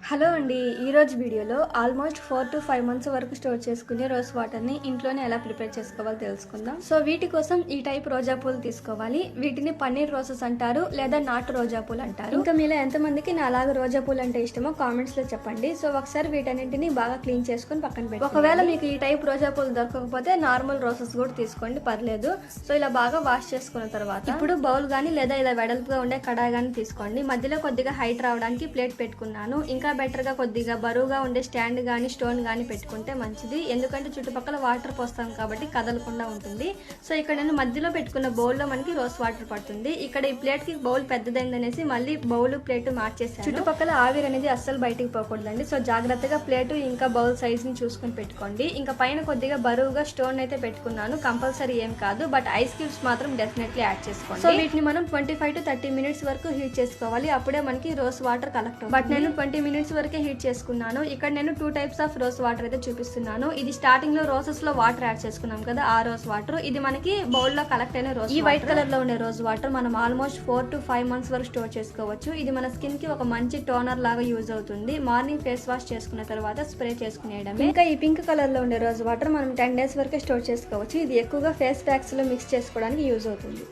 Hello అండి, ఈరోజు వీడియోలో ఆల్మోస్ట్ 4 to 5 మంత్స్ వరకు స్టోర్ చేసుకునే రోజ్ వాటర్ని ఇంట్లోనే ఎలా ప్రిపేర్ చేసుకోవాలో తెలుసుకుందాం. సో వీటి కోసం ఈ టైప్ రోజా పూలు తీసుకోవాలి. వీటిని పన్నీర్ రోజెస్ అంటారు లేదా నాటు రోజా పూలు అంటారు. ఇంకా మీలో ఎంతమందికి నాలాగా రోజా పూలు అంటే ఇష్టమో కామెంట్స్ లో చెప్పండి. సో ఒకసారి వీటన్నింటిని బాగా క్లీన్ చేసుకుని పక్కన పెట్టి, ఒకవేళ మీకు ఈ టైప్ రోజా పూలు దొరకకపోతే నార్మల్ రోజెస్ కూడా తీసుకోండి, పర్లేదు. సో ఇలా బాగా వాష్ చేసుకున్న తర్వాత ఇప్పుడు బౌల్ గానీ లేదా ఇలా వెడల్పుగా ఉండే కడాయి గానీ తీసుకోండి. మధ్యలో కొద్దిగా హైట్ రావడానికి ప్లేట్ పెట్టుకున్నాను. ఇంకా బెటర్ గా కొద్దిగా బరువుగా ఉండే స్టాండ్ గానీ స్టోన్ గానీ పెట్టుకుంటే మంచిది, ఎందుకంటే చుట్టుపక్కల వాటర్ పోస్తాం కాబట్టి కదలకుండా ఉంటుంది. సో ఇక్కడ నేను మధ్యలో పెట్టుకున్న బౌల్ లో మనకి రోజ్ వాటర్ పడుతుంది. ఇక్కడ ఈ ప్లేట్ కి బౌల్ పెద్దదైందనేసి మళ్ళీ బౌల్ ప్లేట్ మార్చేసాను. చుట్టుపక్కల ఆవిరి అనేది అస్సలు బయటికి పోకూడదండి. సో జాగ్రత్తగా ప్లేట్ ఇంకా బౌల్ సైజ్ ని చూసుకుని పెట్టుకోండి. ఇంకా పైన కొద్దిగా బరువుగా స్టోన్ అయితే పెట్టుకున్నాను, కంపల్సరీ ఏం కాదు, బట్ ఐస్ క్యూబ్స్ మాత్రం డెఫినెట్లీ యాడ్ చేసుకోండి. సో వీటిని మనం 25 to 30 minutes వరకు హీట్ చేసుకోవాలి, అప్పుడే మనకి రోజ్ వాటర్ కలెక్ట్ అవుతుంది. బట్ నేను 20 minutes వరకే హీట్ చేసుకున్నాను. ఇక్కడ నేను 2 types ఆఫ్ రోజ్ వాటర్ అయితే చూపిస్తున్నాను. ఇది స్టార్టింగ్ లో రోజెస్ లో వాటర్ యాడ్ చేసుకున్నాం కదా, ఆ రోజ్ వాటర్. ఇది మనకి బౌల్ లో కలెక్ట్ అయిన రోజ్. ఈ వైట్ కలర్ లో ఉండే రోజ్ వాటర్ మనం ఆల్మోస్ట్ 4 to 5 months వరకు స్టోర్ చేసుకోవచ్చు. ఇది మన స్కిన్ కి ఒక మంచి టోనర్ లాగా యూజ్ అవుతుంది. మార్నింగ్ ఫేస్ వాష్ చేసుకున్న తర్వాత స్ప్రే చేసుకునేయడం. ఇంకా ఈ పింక్ కలర్ లో ఉండే రోజ్ వాటర్ మనం 10 days వరకే స్టోర్ చేసుకోవచ్చు. ఇది ఎక్కువగా ఫేస్ ప్యాక్స్ లో మిక్స్ చేసుకోవడానికి యూజ్ అవుతుంది.